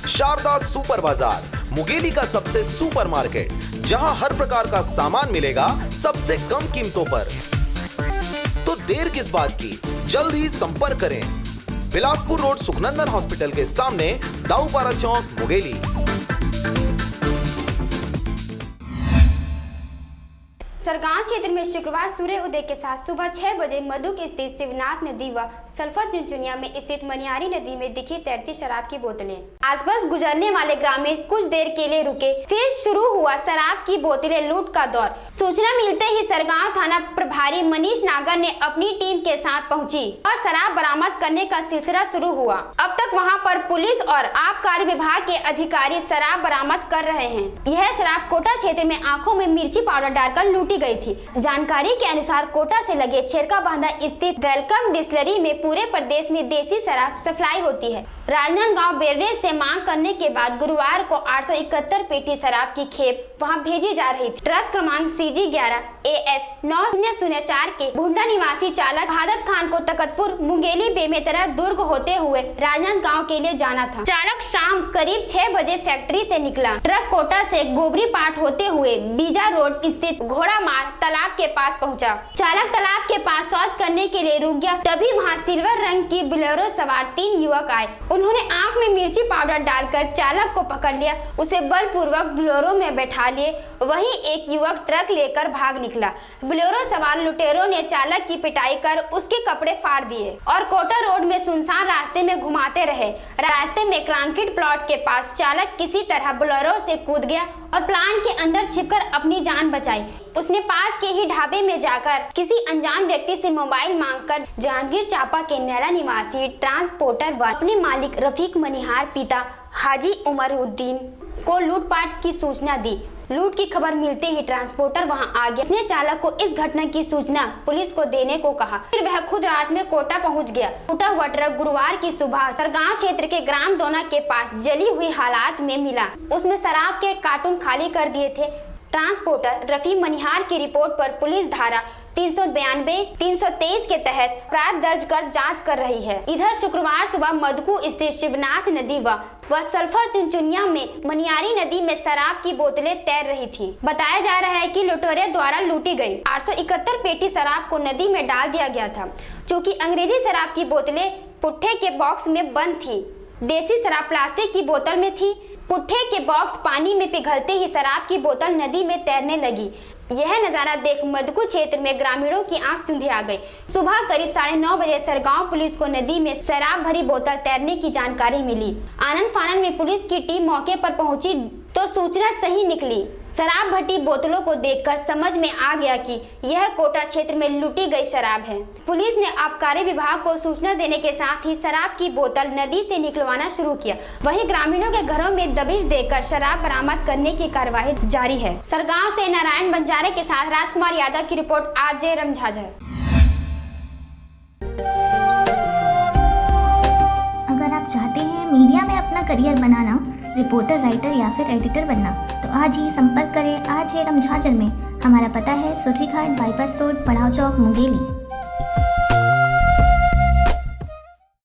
Sharda super बाजार, मुंगेली का सबसे सुपर मार्केट, जहां हर प्रकार का सामान मिलेगा सबसे कम कीमतों पर। तो देर किस बात की, जल्द ही संपर्क करें। बिलासपुर रोड सुखनंदन हॉस्पिटल के सामने, दाऊपारा चौक, मुंगेली। सरगांव क्षेत्र में शुक्रवार सूर्य उदय के साथ सुबह 6 बजे मधुक स्थित शिवनाथ नदी व सल्फा चुनचुनिया में स्थित मनियारी नदी में दिखी तैरती शराब की बोतलें। आसपास गुजरने वाले ग्रामीण कुछ देर के लिए रुके, फिर शुरू हुआ शराब की बोतलें लूट का दौर। सूचना मिलते ही सरगांव थाना प्रभारी मनीष नागर ने अपनी टीम के साथ पहुंची और शराब बरामद करने का सिलसिला शुरू हुआ। अब तक वहां पर पुलिस और आबकारी विभाग के अधिकारी शराब बरामद कर रहे हैं। यह शराब कोटा क्षेत्र में आंखों में मिर्ची पाउडर डालकर लूटी गई थी। जानकारी के अनुसार कोटा से लगे छेरका बांधा स्थित वेलकम डिस्टिलरी में पूरे प्रदेश में देसी शराब सप्लाई होती है। राजनांदगांव बेवरेज से मांग करने के बाद गुरुवार को 871 पेटी शराब की खेप वहां भेजी जा रही थी। ट्रक क्रमांक CG 11 AS 9004 के भुंडा निवासी चालक हादत खान को तकतपुर मुंगेली बेमेतरा दुर्ग होते हुए राजनांदगांव के लिए जाना था। चालक शाम करीब 6 बजे फैक्ट्री से निकला। ट्रक कोटा से गोबरी पाट होते हुए बीजा रोड स्थित घोड़ा मार तालाब के पास पहुंचा। चालक तालाब के पास शौच करने के लिए रुक गया, तभी वहां सिल्वर रंग की बोलेरो सवार 3 युवक आए। उन्होंने आंख में मिर्ची पाउडर डालकर चालक को पकड़ लिया, उसे बलपूर्वक बोलेरो में बैठा लिए। वहीं एक युवक ट्रक लेकर भाग निकला। बोलेरो सवार लुटेरों ने चालक की पिटाई कर उसके कपड़े फाड़ दिए और कोटा रोड में सुनसान रास्ते में घुमाते रहे। रास्ते में क्रांकिट प्लॉट के पास चालक किसी तरह बोलेरो से कूद गया और प्लांट के अंदर छिपकर अपनी जान बचाई। उसने पास के ही ढाबे में जाकर किसी अनजान व्यक्ति से मोबाइल मांगकर जांजगीर चांपा के नैरा निवासी ट्रांसपोर्टर व अपने मालिक रफीक मनिहार पिता हाजी उमरुद्दीन को लूटपाट की सूचना दी। लूट की खबर मिलते ही ट्रांसपोर्टर वहां आ गया। उसने चालक को इस घटना की सूचना पुलिस को देने को कहा। फिर वह खुद रात में कोटा पहुंच गया। टूटा हुआ ट्रक गुरुवार की सुबह सरगांव क्षेत्र के ग्राम दोना के पास जली हुई हालात में मिला। उसमें शराब के कार्टून खाली कर दिए थे। ट्रांसपोर्टर रफी मनिहार की रिपोर्ट पर पुलिस धारा 392, 323 के तहत अपराध दर्ज कर जांच कर रही है। इधर शुक्रवार सुबह मधुकू स्थित शिवनाथ नदी व सल्फा चुनचुनिया में मनियारी नदी में शराब की बोतलें तैर रही थी। बताया जा रहा है कि लुटेरों द्वारा लूटी गई 871 पेटी शराब को नदी में डाल दिया गया था। चूँकि अंग्रेजी शराब की बोतलें पुट्ठे के बॉक्स में बंद थी, देसी शराब प्लास्टिक की बोतल में थी। पुट्ठे के बॉक्स पानी में पिघलते ही शराब की बोतल नदी में तैरने लगी। यह नजारा देख मधुकू क्षेत्र में ग्रामीणों की आंख चुंधी आ गई। सुबह करीब 9:30 बजे सरगांव पुलिस को नदी में शराब भरी बोतल तैरने की जानकारी मिली। आनन फानन में पुलिस की टीम मौके पर पहुंची तो सूचना सही निकली। शराब भरी बोतलों को देखकर समझ में आ गया कि यह कोटा क्षेत्र में लूटी गई शराब है। पुलिस ने आबकारी विभाग को सूचना देने के साथ ही शराब की बोतल नदी से निकलवाना शुरू किया। वहीं ग्रामीणों के घरों में दबिश देकर शराब बरामद करने की कार्यवाही जारी है। सरगांव से नारायण बंजारे के साथ राजकुमार यादव की रिपोर्ट RJ रमझाझर। अगर आप चाहते हैं मीडिया में अपना करियर बनाना, रिपोर्टर, राइटर या फिर एडिटर बनना, तो आज ही संपर्क करें RJ रमझाझर में। हमारा पता है सुर्रीघाट बाईपास रोड, पड़ाव चौक, मुंगेली।